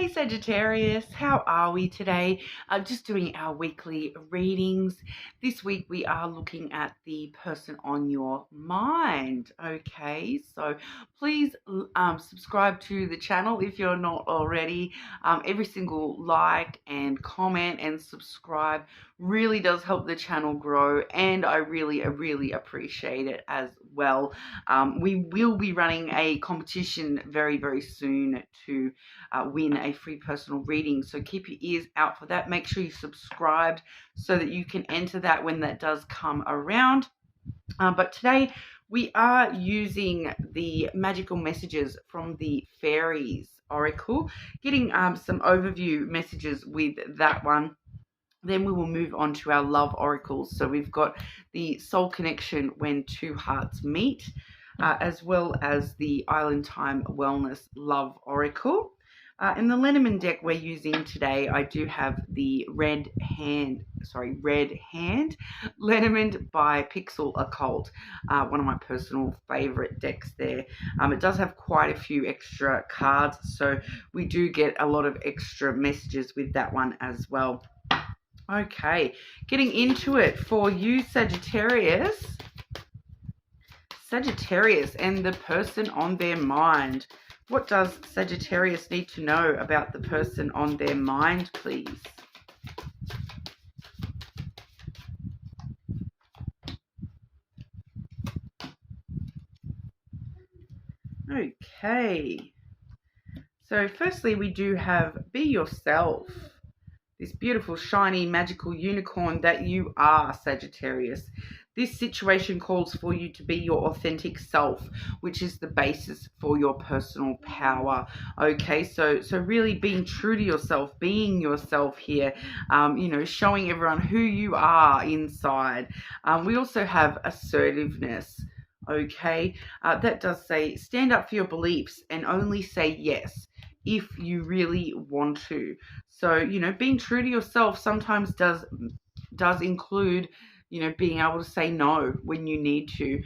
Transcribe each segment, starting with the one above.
Hey Sagittarius, how are we today? Just doing our weekly readings. This week we are looking at the person on your mind. Okay, so please subscribe to the channel if you're not already. Every single like and comment and subscribe really does help the channel grow, and I really appreciate it as well. We will be running a competition very soon to win a free personal reading, so keep your ears out for that. Make sure you subscribed so that you can enter that when that does come around. But today we are using the magical messages from the fairies oracle, getting some overview messages with that one. Then we will move on to our love oracles. So we've got the soul connection when two hearts meet, as well as the island time wellness love oracle. In the Lenormand deck we're using today, I do have the Red Hand Lenormand by Pixel Occult, one of my personal favorite decks there. It does have quite a few extra cards, so we do get a lot of extra messages with that one as well. Okay, getting into it for you, Sagittarius and the person on their mind. What does Sagittarius need to know about the person on their mind, please? Okay, so firstly we do have be yourself. This beautiful, shiny, magical unicorn that you are, Sagittarius. This situation calls for you to be your authentic self, which is the basis for your personal power. Okay, so really being true to yourself, being yourself here, showing everyone who you are inside. We also have assertiveness. Okay, that does say stand up for your beliefs and only say yes if you really want to. So, being true to yourself sometimes does include, being able to say no when you need to,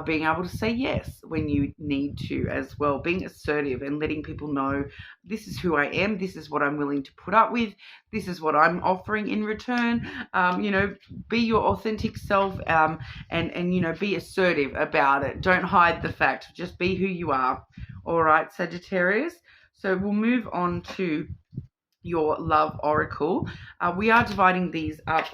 being able to say yes when you need to as well, being assertive and letting people know this is who I am, this is what I'm willing to put up with, this is what I'm offering in return. Be your authentic self, and be assertive about it. Don't hide the fact, just be who you are. All right, Sagittarius. So we'll move on to your love oracle. We are dividing these up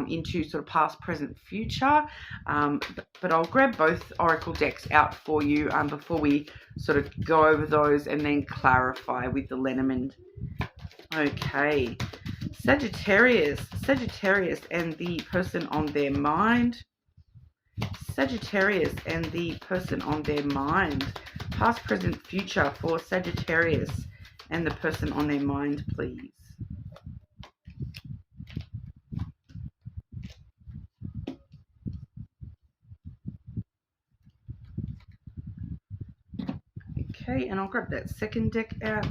into sort of past, present, future, but I'll grab both oracle decks out for you before we sort of go over those and then clarify with the Lenormand. Okay, Sagittarius and the person on their mind. Sagittarius and the person on their mind. Past, present, future for Sagittarius and the person on their mind, please. Okay, and I'll grab that second deck out.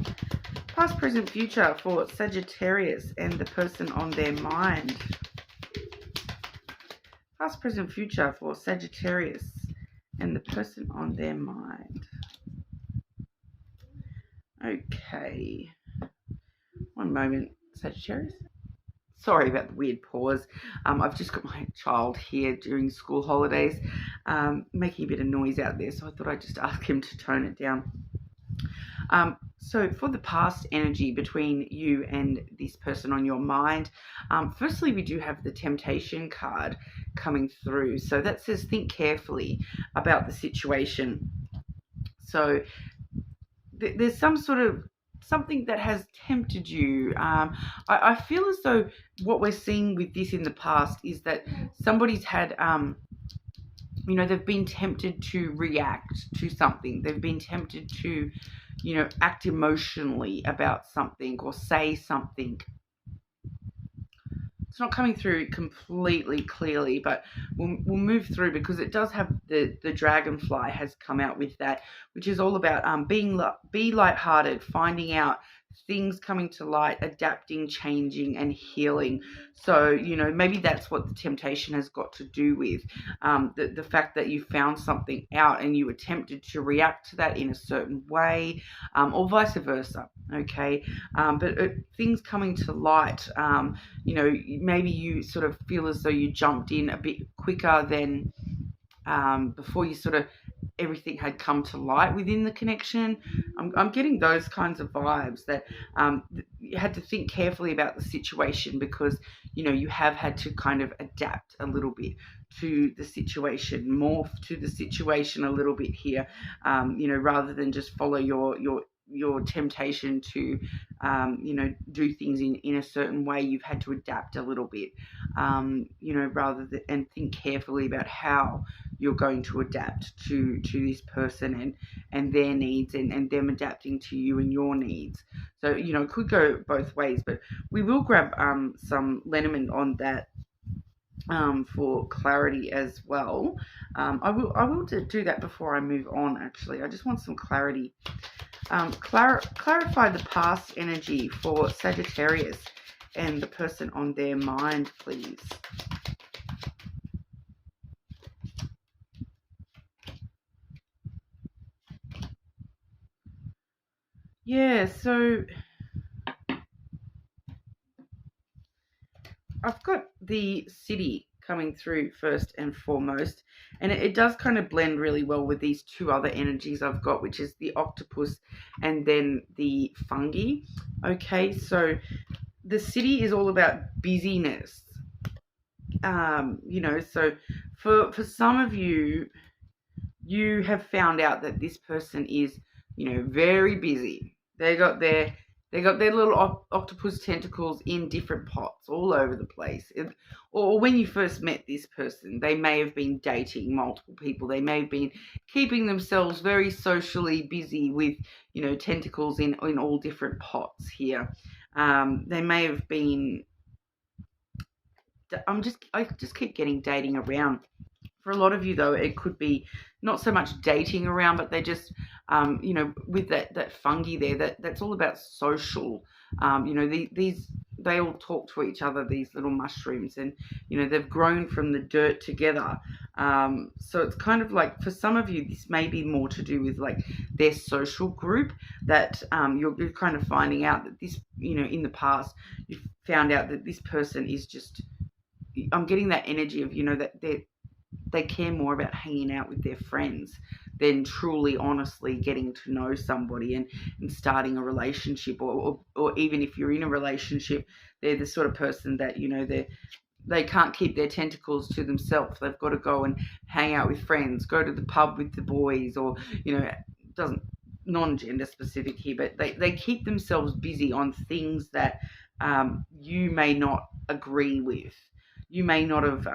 Past, present, future for Sagittarius and the person on their mind. Past, present, future for Sagittarius and the person on their mind. Okay, one moment, Sagittarius. Sorry about the weird pause. I've just got my child here during school holidays, making a bit of noise out there, so I thought I'd just ask him to tone it down. So for the past energy between you and this person on your mind, firstly, we do have the Temptation card coming through. So that says think carefully about the situation. So there's some sort of something that has tempted you. I feel as though what we're seeing with this in the past is that somebody's had, they've been tempted to react to something. They've been tempted to, act emotionally about something or say something. It's not coming through completely clearly, but we'll move through because it does have the dragonfly has come out with that, which is all about be lighthearted, finding out things coming to light, adapting, changing, and healing. So, you know, maybe that's what the temptation has got to do with the fact that you found something out and you attempted to react to that in a certain way, or vice versa. Okay. But things coming to light, you know, maybe you sort of feel as though you jumped in a bit quicker than before you sort of everything had come to light within the connection. I'm getting those kinds of vibes that you had to think carefully about the situation, because, you know, you have had to kind of adapt a little bit to the situation, morph to the situation a little bit here, you know, rather than just follow your temptation to, you know, do things in a certain way. You've had to adapt a little bit, you know, rather than, and think carefully about how you're going to adapt to this person and their needs, and them adapting to you and your needs. So, you know, it could go both ways, but we will grab some Lenormand on that for clarity as well. I will do that before I move on. Actually, I just want some clarity. Clarify the past energy for Sagittarius and the person on their mind, please. Yeah, so I've got the city coming through first and foremost, and it does kind of blend really well with these two other energies I've got, which is the octopus and then the fungi. Okay, so the city is all about busyness. You know, so for some of you, you have found out that this person is, you know, very busy. They got their little octopus tentacles in different pots all over the place. Or when you first met this person, they may have been dating multiple people. They may have been keeping themselves very socially busy with, you know, tentacles in all different pots here. They may have been, I just keep getting dating around. For a lot of you, though, it could be not so much dating around, but they just, you know, with that fungi there, that's all about social. You know, they all talk to each other, these little mushrooms, and, you know, they've grown from the dirt together. So it's kind of like, for some of you, this may be more to do with like their social group, that you're kind of finding out that this, you know, in the past, you found out that this person is just, I'm getting that energy of, you know, that they care more about hanging out with their friends than truly, honestly getting to know somebody and starting a relationship, or even if you're in a relationship, they're the sort of person that, you know, they can't keep their tentacles to themselves. They've got to go and hang out with friends, go to the pub with the boys, or, you know, doesn't non-gender specific here, but they keep themselves busy on things that you may not agree with. You may not have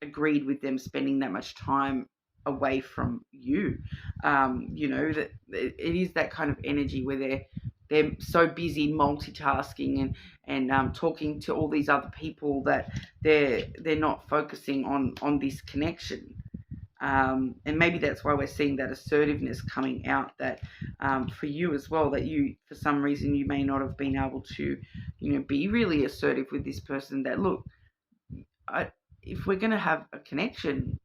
agreed with them spending that much time away from you. You know, that it is that kind of energy where they're so busy multitasking and talking to all these other people that they're not focusing on this connection. And maybe that's why we're seeing that assertiveness coming out, that for you as well, that you, for some reason, you may not have been able to, you know, be really assertive with this person. That, look, if we're going to have a connection,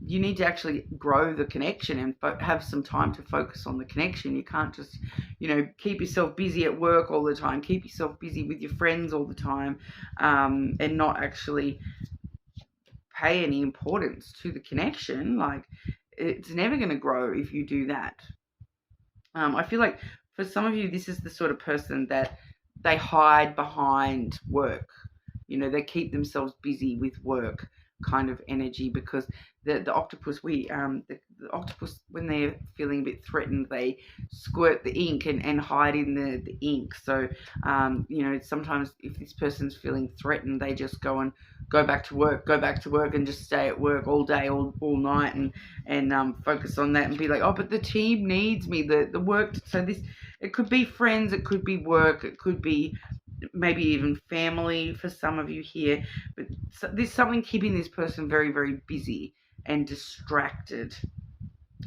you need to actually grow the connection and have some time to focus on the connection. You can't just, you know, keep yourself busy at work all the time, keep yourself busy with your friends all the time, and not actually pay any importance to the connection. Like, it's never going to grow if you do that. I feel like for some of you, this is the sort of person that they hide behind work. You know, they keep themselves busy with work kind of energy, because the octopus, the octopus, when they're feeling a bit threatened, they squirt the ink and hide in the ink. So, you know, sometimes if this person's feeling threatened, they just go back to work and just stay at work all day, all night, and focus on that and be like, oh, but the team needs me, the work. So this, it could be friends, it could be work, it could be maybe even family for some of you here, but there's something keeping this person very, very busy and distracted.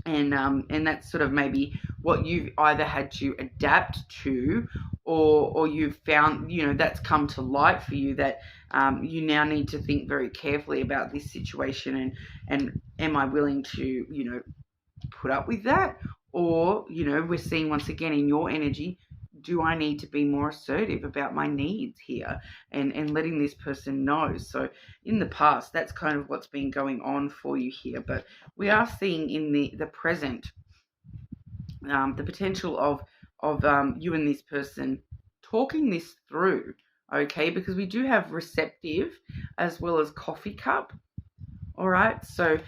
And that's sort of maybe what you've either had to adapt to, or you've found, that's come to light for you, that you now need to think very carefully about this situation, and am I willing to, put up with that? Or, we're seeing once again in your energy, do I need to be more assertive about my needs here, and letting this person know? So in the past, that's kind of what's been going on for you here. But we are seeing in the present, the potential of you and this person talking this through, okay? Because we do have receptive as well as coffee cup. All right, so,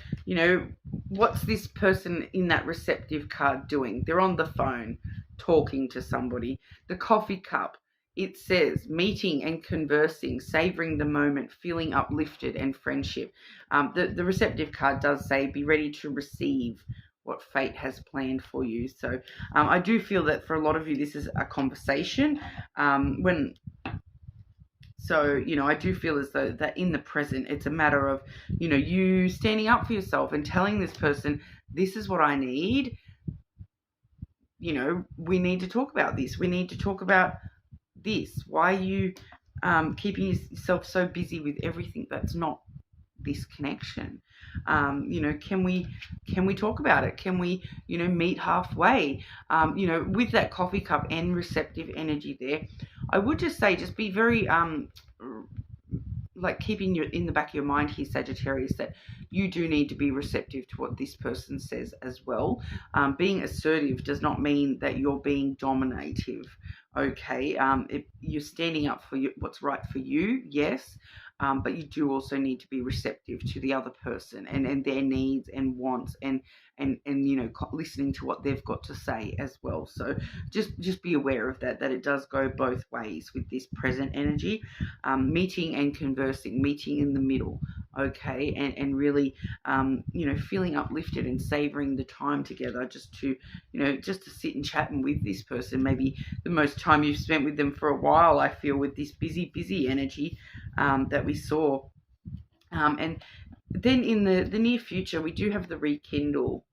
what's this person in that receptive card doing? They're on the phone talking to somebody. The coffee cup, it says meeting and conversing, savoring the moment, feeling uplifted, and friendship. The receptive card does say be ready to receive what fate has planned for you. So I do feel that for a lot of you, this is a conversation. So, I do feel as though that in the present, it's a matter of, you standing up for yourself and telling this person, this is what I need. We need to talk about this. We need to talk about this. Why are you keeping yourself so busy with everything that's not this connection? Can we talk about it? Can we, meet halfway? With that coffee cup and receptive energy there, I would just say, just be very like keeping in the back of your mind here, Sagittarius, that you do need to be receptive to what this person says as well. Being assertive does not mean that you're being dominative, okay? You're standing up for what's right for you, yes, but you do also need to be receptive to the other person and their needs and wants, and listening to what they've got to say as well. So just be aware of that it does go both ways with this present energy. Meeting and conversing, meeting in the middle, okay, and really feeling uplifted and savoring the time together, just to sit and chat and with this person, maybe the most time you've spent with them for a while, I feel, with this busy energy that we saw. And then in the near future, we do have the rekindle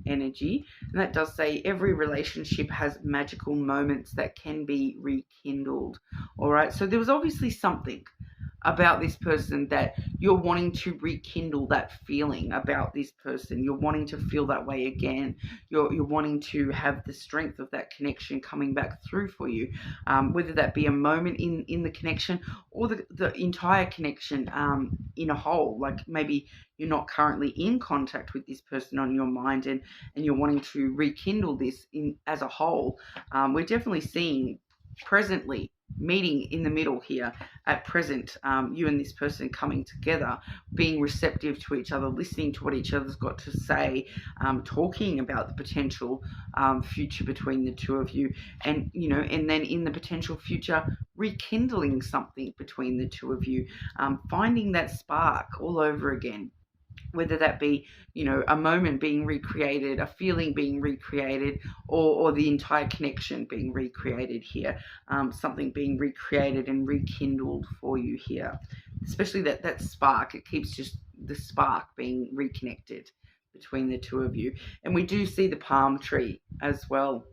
energy, and that does say every relationship has magical moments that can be rekindled. All right, so there was obviously something about this person that you're wanting to rekindle, that feeling about this person. You're wanting to feel that way again. You're wanting to have the strength of that connection coming back through for you, whether that be a moment in the connection, or the entire connection in a whole. Like maybe you're not currently in contact with this person on your mind, and you're wanting to rekindle this as a whole. We're definitely seeing presently meeting in the middle here at present, you and this person coming together, being receptive to each other, listening to what each other's got to say, talking about the potential future between the two of you, and then in the potential future, rekindling something between the two of you, finding that spark all over again. Whether that be, a moment being recreated, a feeling being recreated, or the entire connection being recreated here, something being recreated and rekindled for you here. Especially that spark, it keeps just the spark being reconnected between the two of you. And we do see the palm tree as well.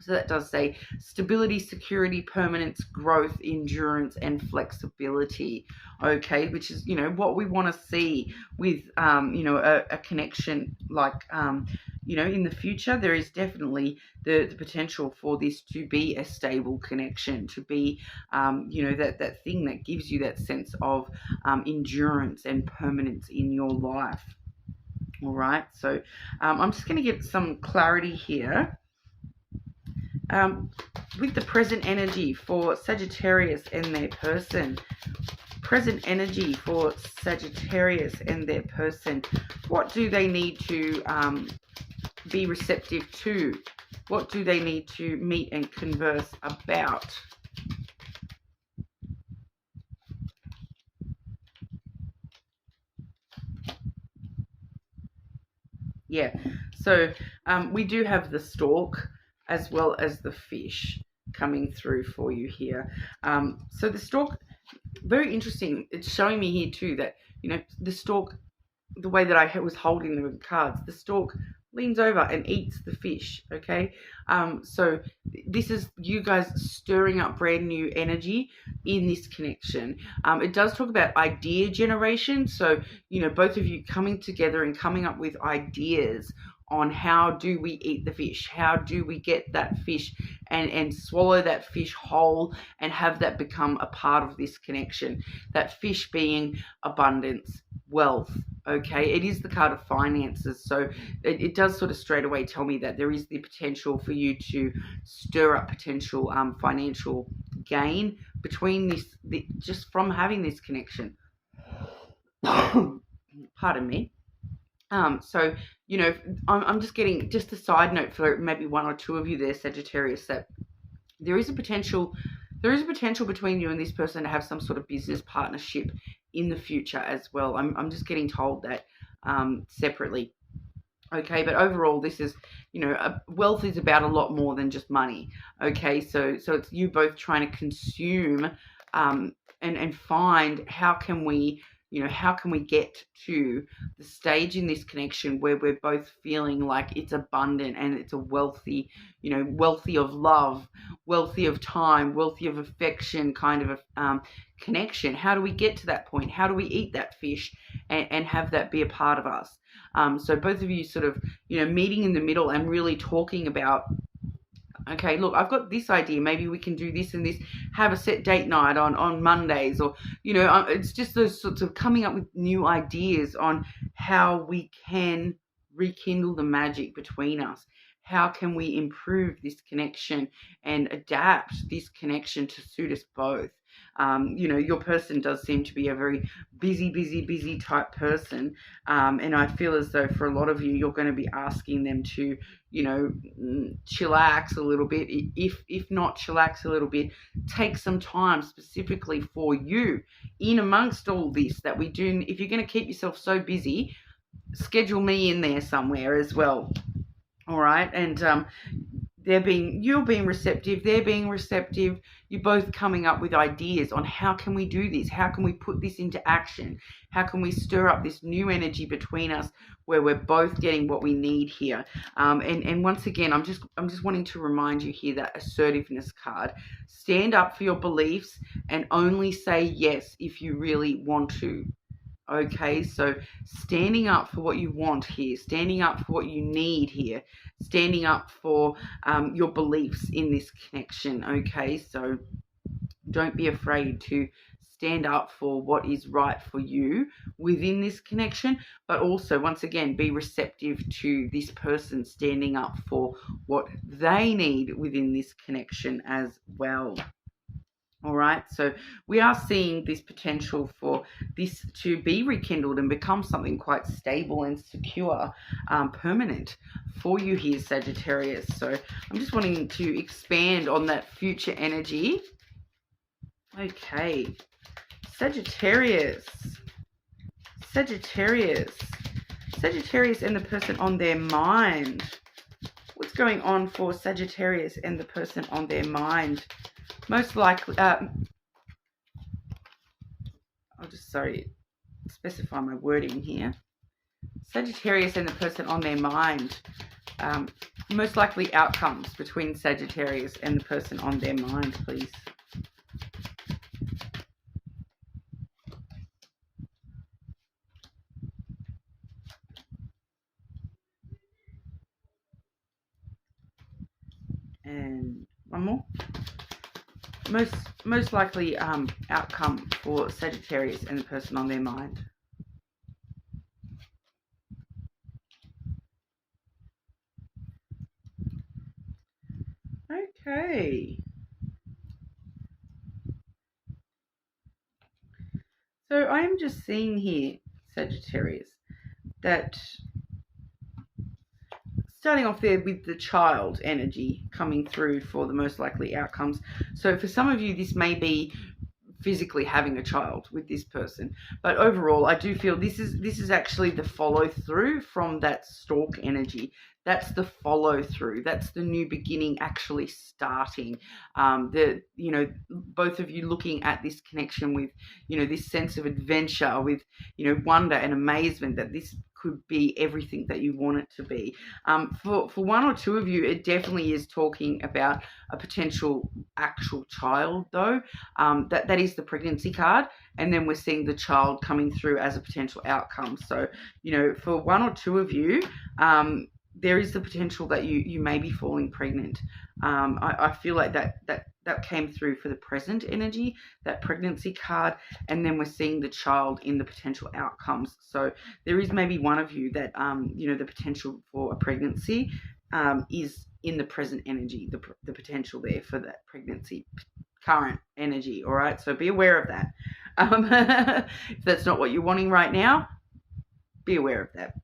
So that does say stability, security, permanence, growth, endurance, and flexibility. Okay, which is, what we want to see with, a connection like, in the future. There is definitely the potential for this to be a stable connection, to be, that thing that gives you that sense of endurance and permanence in your life. All right, so I'm just going to get some clarity here. With the present energy for Sagittarius and their person. Present energy for Sagittarius and their person. What do they need to be receptive to? What do they need to meet and converse about? Yeah, so we do have the stork as well as the fish coming through for you here. So the stork, very interesting. It's showing me here too that, the stork, the way that I was holding the cards, the stork leans over and eats the fish. Okay, so this is you guys stirring up brand new energy in this connection. It does talk about idea generation, so both of you coming together and coming up with ideas on how do we eat the fish, how do we get that fish and swallow that fish whole and have that become a part of this connection. That fish being abundance, wealth. Okay, it is the card of finances, so it does sort of straight away tell me that there is the potential for you to stir up potential financial gain between just from having this connection. Pardon me. So I'm just getting just a side note for maybe one or two of you there, Sagittarius, that there is a potential between you and this person to have some sort of business partnership in the future as well. I'm just getting told that separately. Okay, but overall, this is, wealth is about a lot more than just money. Okay, so it's you both trying to consume and find how can we get to the stage in this connection where we're both feeling like it's abundant and it's a wealthy, wealthy of love, wealthy of time, wealthy of affection kind of a connection. How do we get to that point? How do we eat that fish and have that be a part of us? So both of you sort of, meeting in the middle and really talking about, okay, look, I've got this idea. Maybe we can do this and this, have a set date night on Mondays, or, it's just those sorts of coming up with new ideas on how we can rekindle the magic between us. How can we improve this connection and adapt this connection to suit us both? Your person does seem to be a very busy type person. And I feel as though for a lot of you, you're going to be asking them to, chillax a little bit. If not chillax a little bit, take some time specifically for you in amongst all this that we do. If you're going to keep yourself so busy, schedule me in there somewhere as well. All right. And, you're being receptive, they're being receptive, you're both coming up with ideas on how can we do this, how can we put this into action, how can we stir up this new energy between us where we're both getting what we need here. And once again, I'm just wanting to remind you here that assertiveness card. Stand up for your beliefs and only say yes if you really want to. Okay, so standing up for what you want here, standing up for what you need here, standing up for your beliefs in this connection. Okay, so don't be afraid to stand up for what is right for you within this connection, but also, once again, be receptive to this person standing up for what they need within this connection as well. All right, so we are seeing this potential for this to be rekindled and become something quite stable and secure, permanent for you here, Sagittarius. So I'm just wanting to expand on that future energy. Okay, Sagittarius and the person on their mind. What's going on for Sagittarius and the person on their mind? Most likely, I'll just, specify my wording here. Sagittarius and the person on their mind. Most likely outcomes between Sagittarius and the person on their mind, please. And one more. Most likely outcome for Sagittarius and the person on their mind. Okay. So I am just seeing here, Sagittarius, that starting off there with the child energy coming through for the most likely outcomes. So for some of you, this may be physically having a child with this person, but overall I do feel this is actually the follow through from that stalk energy. That's the follow through. That's the new beginning actually starting. Both of you looking at this connection with, this sense of adventure, with, wonder and amazement that this could be everything that you want it to be. For one or two of you, it definitely is talking about a potential actual child, though. That is the pregnancy card, and then we're seeing the child coming through as a potential outcome. So, for one or two of you, there is the potential that you may be falling pregnant. I feel like that came through for the present energy, that pregnancy card, and then we're seeing the child in the potential outcomes. So there is maybe one of you that the potential for a pregnancy is in the present energy, the potential there for that pregnancy current energy. All right, so be aware of that. If that's not what you're wanting right now, be aware of that.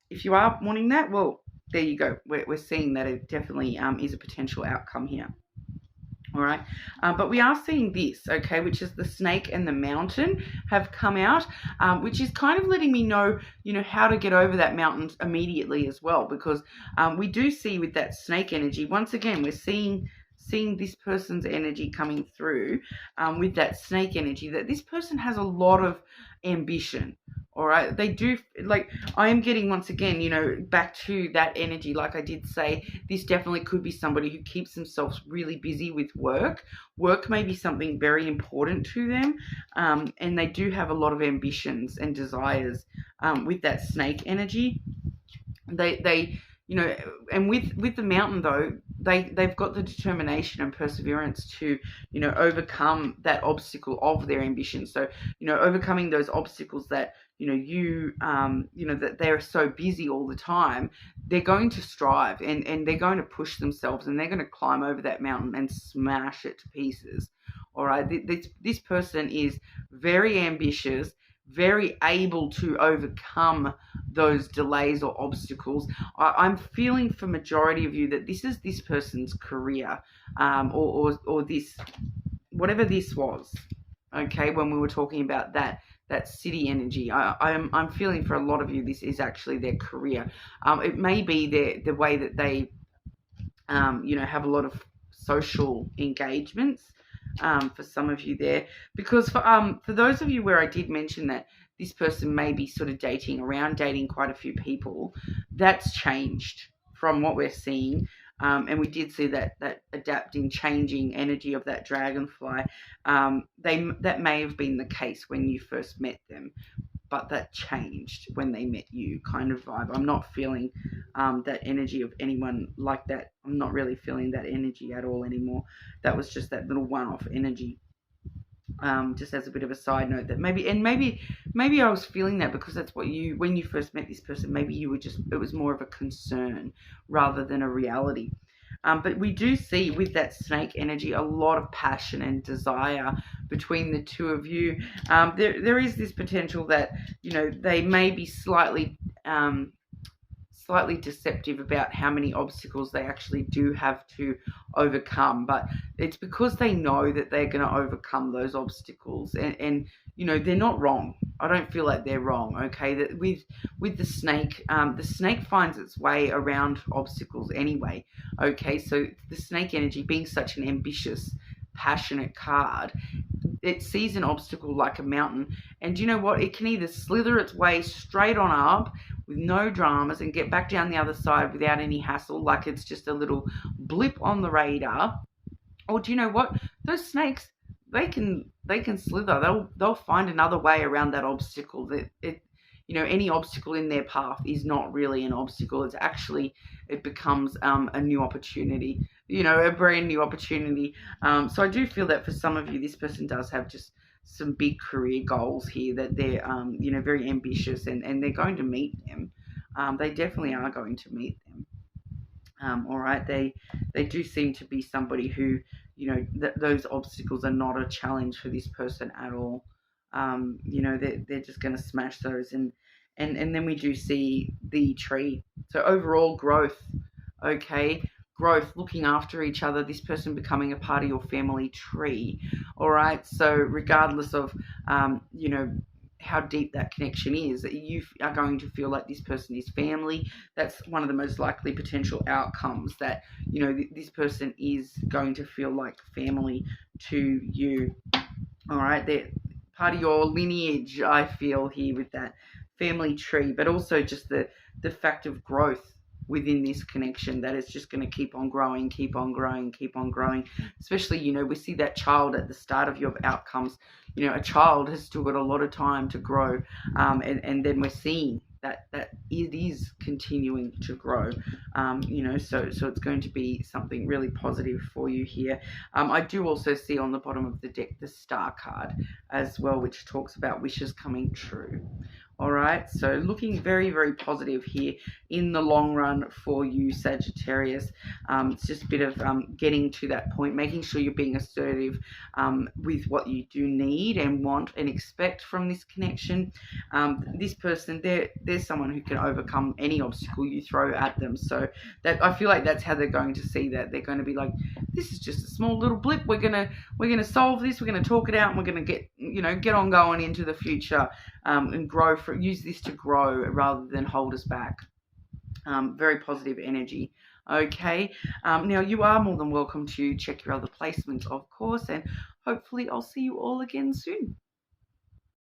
If you are wanting that, well, there you go. We're seeing that it definitely is a potential outcome here. All right, but we are seeing this, okay, which is the snake and the mountain have come out, which is kind of letting me know, how to get over that mountain immediately as well, because we do see with that snake energy, once again, we're seeing this person's energy coming through with that snake energy, that this person has a lot of ambition. All right, they do, like, I am getting, once again, back to that energy. Like I did say, this definitely could be somebody who keeps themselves really busy with work. Work may be something very important to them, and they do have a lot of ambitions and desires with that snake energy. They and with the mountain, though, they've got the determination and perseverance to, overcome that obstacle of their ambition. So, overcoming those obstacles that, that they're so busy all the time, they're going to strive and they're going to push themselves and they're going to climb over that mountain and smash it to pieces. All right. This person is very ambitious, very able to overcome those delays or obstacles. I'm feeling for majority of you that this is this person's career, or this, whatever this was. Okay, when we were talking about that city energy, I'm feeling for a lot of you this is actually their career. It may be the way that they have a lot of social engagements. For some of you there, because for those of you where I did mention that this person may be sort of dating quite a few people, that's changed from what we're seeing. And we did see that adapting, changing energy of that dragonfly. That may have been the case when you first met them, but that changed when they met you, kind of vibe. I'm not feeling that energy of anyone like that. I'm not really feeling that energy at all anymore. That was just that little one-off energy. Just as a bit of a side note, that maybe I was feeling that because that's what when you first met this person, maybe you were it was more of a concern rather than a reality. But we do see with that snake energy a lot of passion and desire between the two of you. There is this potential that, they may be slightly deceptive about how many obstacles they actually do have to overcome, but it's because they know that they're going to overcome those obstacles, and they're not wrong. I don't feel like they're wrong. Okay, that with the snake finds its way around obstacles anyway. Okay, so the snake energy being such an ambitious, passionate card, it sees an obstacle like a mountain, and you know what? It can either slither its way straight on up with no dramas and get back down the other side without any hassle, like it's just a little blip on the radar. Or do you know what? Those snakes, they can slither. They'll find another way around that obstacle. Any obstacle in their path is not really an obstacle. It becomes a new opportunity, a brand new opportunity. So I do feel that for some of you, this person does have just some big career goals here, that they're, very ambitious, and they're going to meet them. They definitely are going to meet them. All right. They do seem to be somebody who, those obstacles are not a challenge for this person at all. They're just going to smash those. And then we do see the tree. So overall growth, okay, growth, looking after each other, this person becoming a part of your family tree. All right. So regardless of, how deep that connection is, you are going to feel like this person is family. That's one of the most likely potential outcomes, that, this person is going to feel like family to you. All right. They're part of your lineage, I feel here with that family tree, but also just the fact of growth within this connection, that it's just going to keep on growing, keep on growing, keep on growing. Especially, we see that child at the start of your outcomes. A child has still got a lot of time to grow, and then we're seeing that it is continuing to grow. So it's going to be something really positive for you here. I do also see on the bottom of the deck the Star card as well, which talks about wishes coming true. All right, so looking very, very positive here in the long run for you, Sagittarius. It's just a bit of getting to that point, making sure you're being assertive with what you do need and want and expect from this connection. This person, they're someone who can overcome any obstacle you throw at them. So that, I feel like that's how they're going to see that. They're going to be like, this is just a small little blip. We're gonna solve this. We're gonna talk it out, and we're gonna get on going into the future, and grow. Use this to grow rather than hold us back. Very positive energy. Okay, now you are more than welcome to check your other placements, of course, and hopefully I'll see you all again soon.